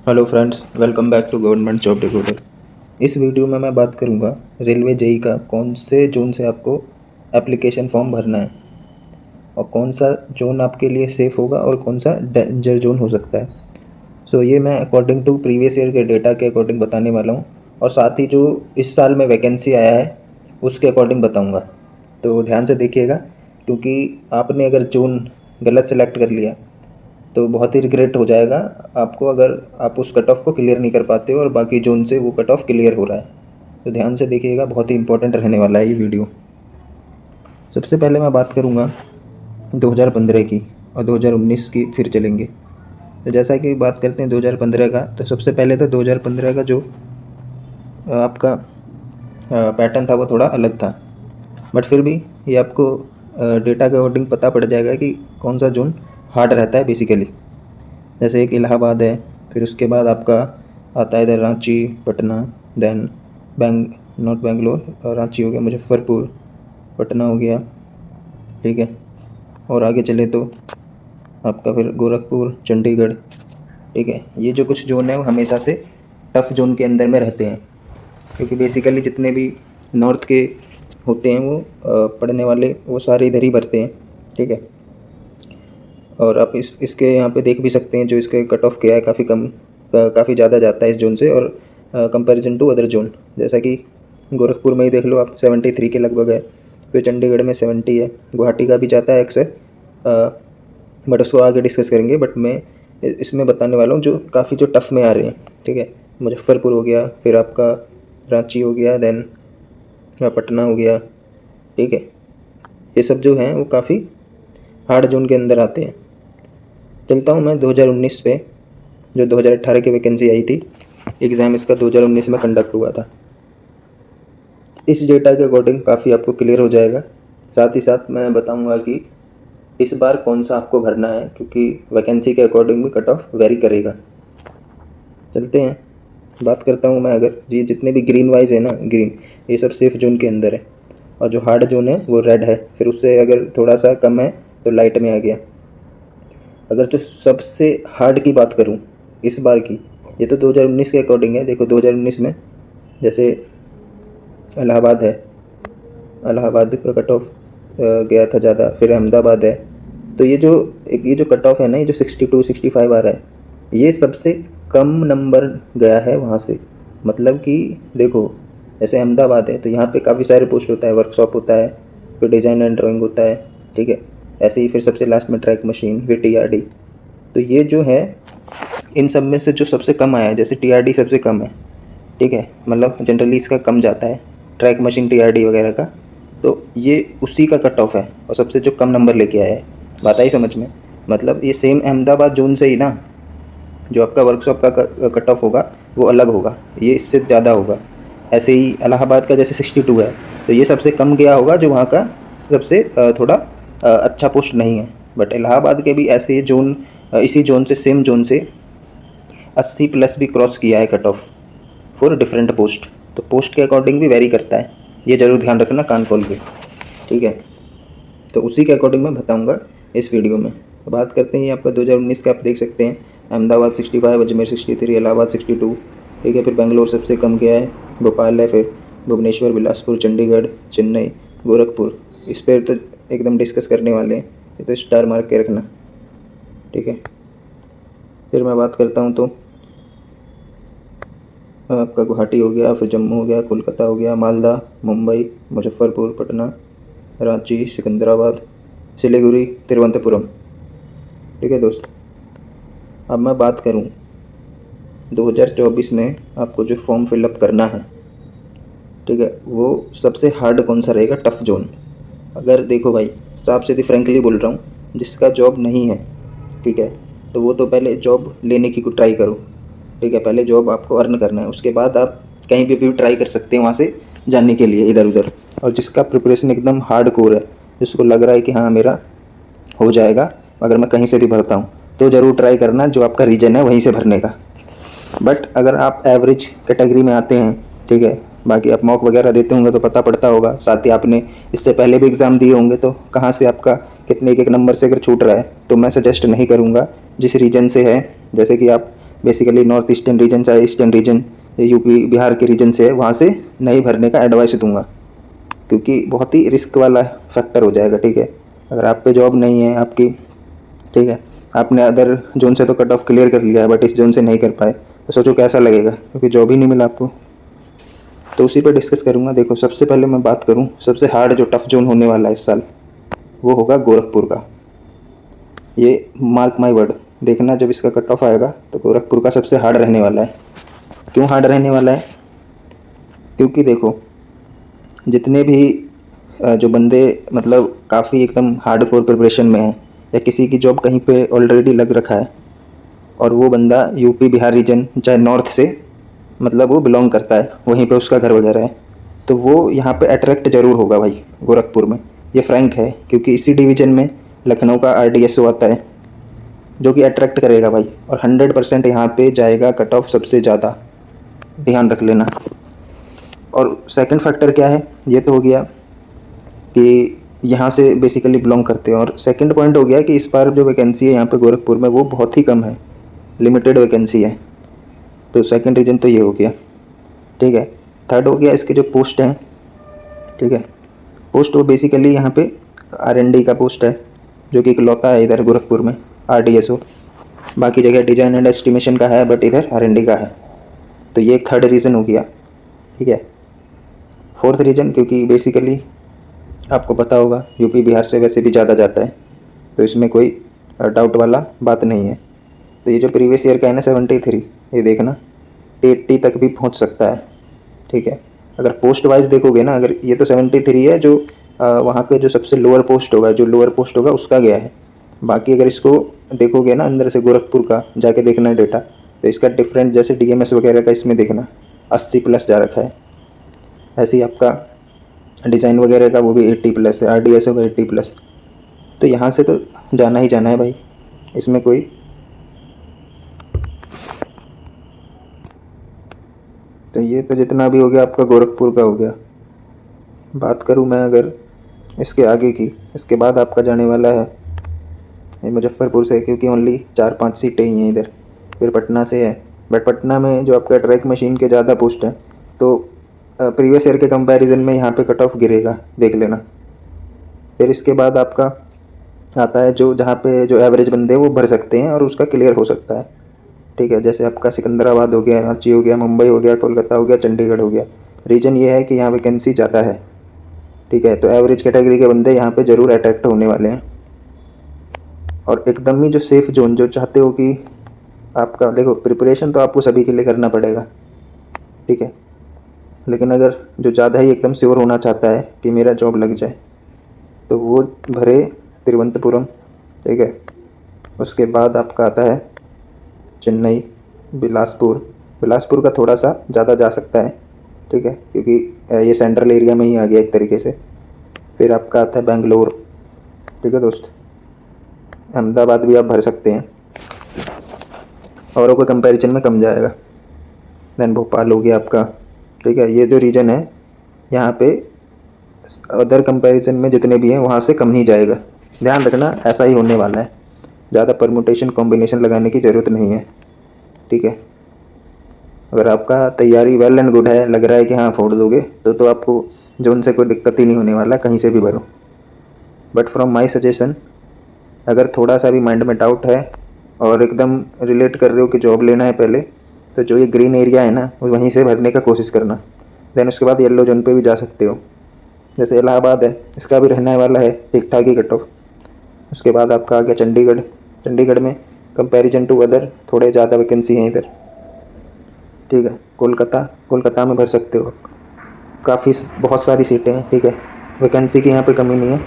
Hello friends, welcome back to government job recruiter. इस video में मैं बात करूंगा रेलवे जेई का कौन से जोन से आपको एप्लीकेशन फॉर्म भरना है और कौन सा जोन आपके लिए सेफ़ होगा और कौन सा डेंजर जोन हो सकता है। ये मैं अकॉर्डिंग टू प्रीवियस ईयर के डेटा के अकॉर्डिंग बताने वाला हूँ और साथ ही जो इस साल में वैकेंसी आया है उसके अकॉर्डिंग बताऊँगा। तो ध्यान से देखिएगा, क्योंकि आपने अगर जोन गलत सेलेक्ट कर लिया तो बहुत ही रिग्रेट हो जाएगा आपको, अगर आप उस कट ऑफ को क्लियर नहीं कर पाते हो और बाकी जोन से वो कट ऑफ क्लियर हो रहा है। तो ध्यान से देखिएगा, बहुत ही इंपॉर्टेंट रहने वाला है ये वीडियो। सबसे पहले मैं बात करूँगा 2015 की और 2019 की, फिर चलेंगे। तो जैसा कि बात करते हैं 2015 का, तो सबसे पहले तो 2015 का जो आपका पैटर्न था वो थोड़ा अलग था, बट फिर भी ये आपको डेटा के अकॉर्डिंग पता पड़ जाएगा कि कौन सा जोन हार्ड रहता है बेसिकली। जैसे एक इलाहाबाद है, फिर उसके बाद आपका आता है इधर रांची, पटना, देन नॉट बेंगलोर, रांची हो गया, मुजफ्फरपुर, पटना हो गया, ठीक है। और आगे चले तो आपका फिर गोरखपुर, चंडीगढ़, ठीक है। ये जो कुछ जोन है वो हमेशा से टफ जोन के अंदर में रहते हैं, क्योंकि बेसिकली जितने भी नॉर्थ के होते हैं वो पढ़ने वाले वो सारे इधर ही भरते हैं, ठीक है। और आप इसके यहाँ पे देख भी सकते हैं, जो इसके कट ऑफ किया है काफ़ी कम, काफ़ी ज़्यादा जाता है इस जोन से, और कंपैरिजन टू अदर जोन। जैसा कि गोरखपुर में ही देख लो आप, 73 के लगभग है। फिर चंडीगढ़ में 70 है, गुवाहाटी का भी जाता है अक्सर, बट उसको आगे डिस्कस करेंगे। बट मैं इसमें बताने वाला हूँ जो काफ़ी जो टफ में आ रहे हैं, ठीक है। मुजफ्फरपुर हो गया, फिर आपका रांची हो गया, देन पटना हो गया, ठीक है। ये सब जो हैं वो काफ़ी हार्ड जोन के अंदर आते हैं। चलता हूँ मैं 2019 पे, जो 2018 की वैकेंसी आई थी, एग्ज़ाम इसका 2019 में कंडक्ट हुआ था। इस डेटा के अकॉर्डिंग काफ़ी आपको क्लियर हो जाएगा। साथ ही साथ मैं बताऊँगा कि इस बार कौन सा आपको भरना है, क्योंकि वैकेंसी के अकॉर्डिंग भी कट ऑफ वेरी करेगा। चलते हैं, बात करता हूँ मैं। अगर ये जितने भी ग्रीन वाइज है ना, ग्रीन, ये सब सेफ जोन के अंदर है, और जो हार्ड जोन है वो रेड है। फिर उससे अगर थोड़ा सा कम है तो लाइट में आ गया। अगर जो सबसे हार्ड की बात करूं इस बार की, ये तो 2019 के अकॉर्डिंग है। देखो 2019 में जैसे इलाहाबाद है, इलाहाबाद का कट ऑफ गया था ज़्यादा। फिर अहमदाबाद है। तो ये जो कट ऑफ है ना, ये जो 62 65 आ रहा है, ये सबसे कम नंबर गया है वहाँ से। मतलब कि देखो, जैसे अहमदाबाद है तो यहाँ पे काफ़ी सारे पोस्ट होता है, वर्कशॉप होता है, फिर डिज़ाइन एंड ड्राइंग होता है, ठीक है। ऐसे ही फिर सबसे लास्ट में ट्रैक मशीन, फिर टीआरडी। तो ये जो है इन सब में से जो सबसे कम आया है, जैसे टीआरडी सबसे कम है, ठीक है, मतलब जनरली इसका कम जाता है, ट्रैक मशीन टीआरडी वगैरह का। तो ये उसी का कट ऑफ है और सबसे जो कम नंबर लेके आया है। बात आई समझ में? मतलब ये सेम अहमदाबाद जोन से ही ना, जो आपका वर्कशॉप का कट ऑफ होगा वो अलग होगा, ये इससे ज़्यादा होगा। ऐसे ही इलाहाबाद का जैसे 62 है, तो ये सबसे कम गया होगा, जो वहाँ का सबसे थोड़ा अच्छा पोस्ट नहीं है। बट इलाहाबाद के भी ऐसे जोन, इसी जोन से, सेम जोन से 80 प्लस भी क्रॉस किया है cut off for different post. तो पोस्ट के अकॉर्डिंग भी वेरी करता है, ये ज़रूर ध्यान रखना कान खोल के, ठीक है। तो उसी के अकॉर्डिंग मैं बताऊंगा इस वीडियो में। तो बात करते हैं आपका 2019 का, आप देख सकते हैं अहमदाबाद 65, अजमेर 63, इलाहाबाद 62, ठीक है। फिर बेंगलोर सबसे कम गया है, भोपाल है, फिर भुवनेश्वर, बिलासपुर, चंडीगढ़, चेन्नई, गोरखपुर। इस पर तो एकदम डिस्कस करने वाले हैं, ये तो स्टार मार्क के रखना, ठीक है। फिर मैं बात करता हूँ तो आपका गुवाहाटी हो गया, फिर जम्मू हो गया, कोलकाता हो गया, मालदा, मुंबई, मुजफ्फरपुर, पटना, रांची, सिकंदराबाद, सिलीगुड़ी, तिरुवनंतपुरम, ठीक है दोस्त। अब मैं बात करूं 2024 में आपको जो फॉर्म फिलअप करना है, ठीक है, वो सबसे हार्ड कौन सा रहेगा, टफ जोन। अगर देखो भाई, साफ सीधी फ्रेंकली बोल रहा हूँ, जिसका जॉब नहीं है, ठीक है, तो वो तो पहले जॉब लेने की ट्राई करो, ठीक है। पहले जॉब आपको अर्न करना है, उसके बाद आप कहीं भी ट्राई कर सकते हैं वहाँ से जाने के लिए, इधर उधर। और जिसका प्रिपरेशन एकदम हार्ड कोर है, जिसको लग रहा है कि हाँ मेरा हो जाएगा अगर मैं कहीं से भी भरता हूँ, तो ज़रूर ट्राई करना जो आपका रीजन है वहीं से भरने का। बट अगर आप एवरेज कैटेगरी में आते हैं, ठीक है, बाकी आप मॉक वगैरह देते होंगे तो पता पड़ता होगा, साथ ही आपने इससे पहले भी एग्ज़ाम दिए होंगे, तो कहाँ से आपका कितने एक एक नंबर से अगर छूट रहा है, तो मैं सजेस्ट नहीं करूँगा जिस रीजन से है। जैसे कि आप बेसिकली नॉर्थ ईस्टर्न रीजन चाहे ईस्टर्न रीजन, यूपी बिहार के रीजन से है, वहाँ से नहीं भरने का एडवाइस दूंगा, क्योंकि बहुत ही रिस्क वाला फैक्टर हो जाएगा। ठीक है, अगर आप पे जॉब नहीं है आपकी, ठीक है, आपने अदर जोन से तो कट ऑफ क्लियर कर लिया है बट इस जोन से नहीं कर पाए, तो सोचो कैसा लगेगा, क्योंकि जॉब ही नहीं मिला आपको। तो उसी पर डिस्कस करूँगा। देखो, सबसे पहले मैं बात करूँ, सबसे हार्ड जो टफ जोन होने वाला है इस साल, वो होगा गोरखपुर का। ये मार्क माई वर्ड, देखना जब इसका कट ऑफ आएगा तो गोरखपुर का सबसे हार्ड रहने वाला है। क्यों हार्ड रहने वाला है? क्योंकि देखो, जितने भी जो बंदे मतलब काफ़ी एकदम हार्डकोर प्रिपरेशन में हैं, या किसी की जॉब कहीं पे ऑलरेडी लग रखा है और वो बंदा यूपी बिहार रीजन चाहे नॉर्थ से मतलब वो बिलोंग करता है, वहीं पे उसका घर वगैरह है, तो वो यहाँ पे अट्रैक्ट ज़रूर होगा भाई गोरखपुर में। ये फ्रैंक है, क्योंकि इसी डिवीज़न में लखनऊ का RDSO आता है जो कि अट्रैक्ट करेगा भाई, और 100% यहाँ पे जाएगा कट ऑफ सबसे ज़्यादा, ध्यान रख लेना। और सेकंड फैक्टर क्या है, ये तो हो गया कि यहाँ से बेसिकली बिलोंग करते हैं, और सेकंड पॉइंट हो गया कि इस बार जो वैकेंसी है यहाँ पे गोरखपुर में वो बहुत ही कम है, लिमिटेड वैकेंसी है। तो सेकंड रीज़न तो ये हो गया। ठीक है, थर्ड हो गया इसके जो पोस्ट हैं। ठीक है, पोस्ट वो बेसिकली यहाँ पे R&D का पोस्ट है, जो कि इकलौता है इधर गोरखपुर में RDSO। बाकी जगह डिज़ाइन एंड एस्टिमेशन का है बट इधर R&D का है। तो ये एक थर्ड रीज़न हो गया। ठीक है, फोर्थ रीज़न, क्योंकि बेसिकली आपको पता होगा यूपी बिहार से वैसे भी ज़्यादा जाता है, तो इसमें कोई डाउट वाला बात नहीं है। तो ये जो प्रीवियस ईयर का है ना 73, ये देखना 80 तक भी पहुंच सकता है। ठीक है, अगर पोस्ट वाइज देखोगे ना, अगर ये तो 73 है जो वहाँ के जो सबसे लोअर पोस्ट होगा, जो लोअर पोस्ट होगा उसका गया है। बाकी अगर इसको देखोगे ना अंदर से गोरखपुर का जाके देखना है डेटा, तो इसका डिफरेंट जैसे DMS वगैरह का इसमें देखना 80+ जा रखा है। ऐसे ही आपका डिज़ाइन वगैरह का वो भी 80+ है, RDSO का 80+। तो यहाँ से तो जाना ही जाना है भाई, इसमें कोई तो ये तो जितना भी हो गया आपका गोरखपुर का हो गया। बात करूँ मैं अगर इसके आगे की, इसके बाद आपका जाने वाला है ये मुजफ्फरपुर से, क्योंकि ओनली 4-5 सीटें ही हैं इधर। फिर पटना से है, बट पटना में जो आपका ट्रैक मशीन के ज़्यादा पोस्ट हैं, तो प्रीवियस ईयर के कंपैरिजन में यहाँ पे कट ऑफ गिरेगा, देख लेना। फिर इसके बाद आपका आता है जो जहाँ पे जो एवरेज बंदे वो भर सकते हैं और उसका क्लियर हो सकता है। ठीक है, जैसे आपका सिकंदराबाद हो गया, रांची हो गया, मुंबई हो गया, कोलकाता हो गया, चंडीगढ़ हो गया। रीज़न ये है कि यहाँ वैकेंसी ज़्यादा है। ठीक है, तो एवरेज कैटेगरी के बंदे यहाँ पे ज़रूर अट्रैक्ट होने वाले हैं। और एकदम ही जो सेफ़ जोन, जो चाहते हो कि आपका देखो प्रिपरेशन तो आपको सभी के लिए करना पड़ेगा। ठीक है, लेकिन अगर जो ज़्यादा ही एकदम श्योर होना चाहता है कि मेरा जॉब लग जाए, तो वो भरे तिरुवनंतपुरम। ठीक है, उसके बाद आपका आता है चेन्नई, बिलासपुर। बिलासपुर का थोड़ा सा ज़्यादा जा सकता है, ठीक है, क्योंकि ये सेंट्रल एरिया में ही आ गया एक तरीके से। फिर आपका आता है बेंगलोर। ठीक है दोस्त, अहमदाबाद भी आप भर सकते हैं, औरों के कंपैरिजन में कम जाएगा। देन भोपाल हो गया आपका। ठीक है, ये जो रीजन है यहाँ पे अदर कंपैरिजन में जितने भी हैं वहाँ से कम ही जाएगा, ध्यान रखना, ऐसा ही होने वाला है। ज़्यादा परमुटेशन कॉम्बिनेशन लगाने की ज़रूरत नहीं है। ठीक है, अगर आपका तैयारी वेल एंड गुड है, लग रहा है कि हाँ फोड़ दोगे, तो आपको जोन से कोई दिक्कत ही नहीं होने वाला, कहीं से भी भरो। बट फ्रॉम माई सजेशन, अगर थोड़ा सा भी माइंड में डाउट है और एकदम रिलेट कर रहे हो कि जॉब लेना है पहले, तो जो ये ग्रीन एरिया है ना वहीं से भरने का कोशिश करना। देन उसके बाद येलो जोन पे भी जा सकते हो, जैसे इलाहाबाद है, इसका भी रहने वाला है ठीक ठाक ही कट ऑफ। उसके बाद आपका आ गया चंडीगढ़। चंडीगढ़ में कंपैरिजन टू अदर थोड़े ज़्यादा वैकेंसी हैं इधर। ठीक है, कोलकाता में भर सकते हो, काफ़ी बहुत सारी सीटें हैं। ठीक है, वैकेंसी की यहाँ पे कमी नहीं है।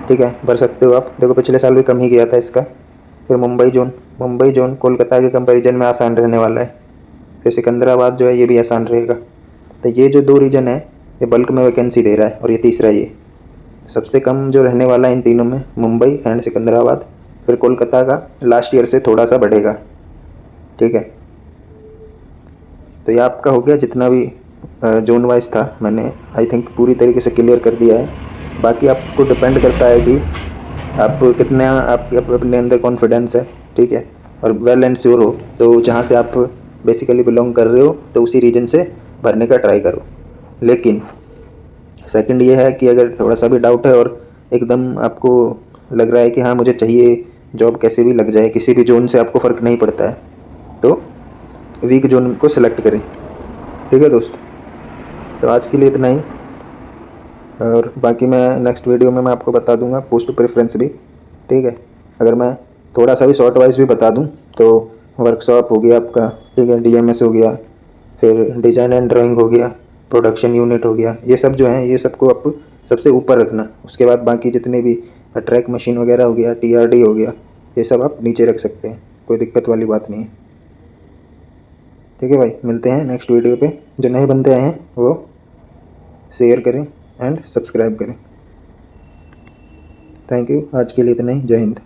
ठीक है, भर सकते हो आप, देखो पिछले साल भी कम ही गया था इसका। फिर मुंबई जोन कोलकाता के कंपैरिजन में आसान रहने वाला है। फिर सिकंदराबाद जो है ये भी आसान रहेगा। तो ये जो 2 रीजन है ये बल्क में वैकेंसी दे रहा है, और ये तीसरा ये सबसे कम जो रहने वाला है इन तीनों में, मुंबई एंड सिकंदराबाद। फिर कोलकाता का लास्ट ईयर से थोड़ा सा बढ़ेगा। ठीक है, तो ये आपका हो गया जितना भी जोन वाइज था, मैंने आई थिंक पूरी तरीके से क्लियर कर दिया है। बाकी आपको डिपेंड करता है कि आप कितना आप अपने अंदर कॉन्फिडेंस है। ठीक है, और वेल एंड श्योर हो, तो जहाँ से आप बेसिकली बिलोंग कर रहे हो तो उसी रीजन से भरने का ट्राई करो। लेकिन सेकंड ये है कि अगर थोड़ा सा भी डाउट है और एकदम आपको लग रहा है कि हाँ मुझे चाहिए जॉब कैसे भी लग जाए, किसी भी जोन से आपको फ़र्क नहीं पड़ता है, तो वीक जोन को सिलेक्ट करें। ठीक है दोस्त, तो आज के लिए इतना ही, और बाकी मैं नेक्स्ट वीडियो में मैं आपको बता दूंगा पोस्ट प्रेफरेंस भी। ठीक है, अगर मैं थोड़ा सा भी शॉर्ट वाइज भी बता दूं तो वर्कशॉप हो गया आपका, ठीक है, डीएमएस हो गया, फिर डिज़ाइन एंड ड्राइंग हो गया, प्रोडक्शन यूनिट हो गया, ये सब जो है ये सबको आप सबसे ऊपर रखना। उसके बाद बाकी जितने भी ट्रैक मशीन वगैरह हो गया, टीआरडी हो गया, ये सब आप नीचे रख सकते हैं, कोई दिक्कत वाली बात नहीं है। ठीक है भाई, मिलते हैं नेक्स्ट वीडियो पे। जो नए बंदे आए हैं वो शेयर करें एंड सब्सक्राइब करें। थैंक यू, आज के लिए इतना ही। जय हिंद।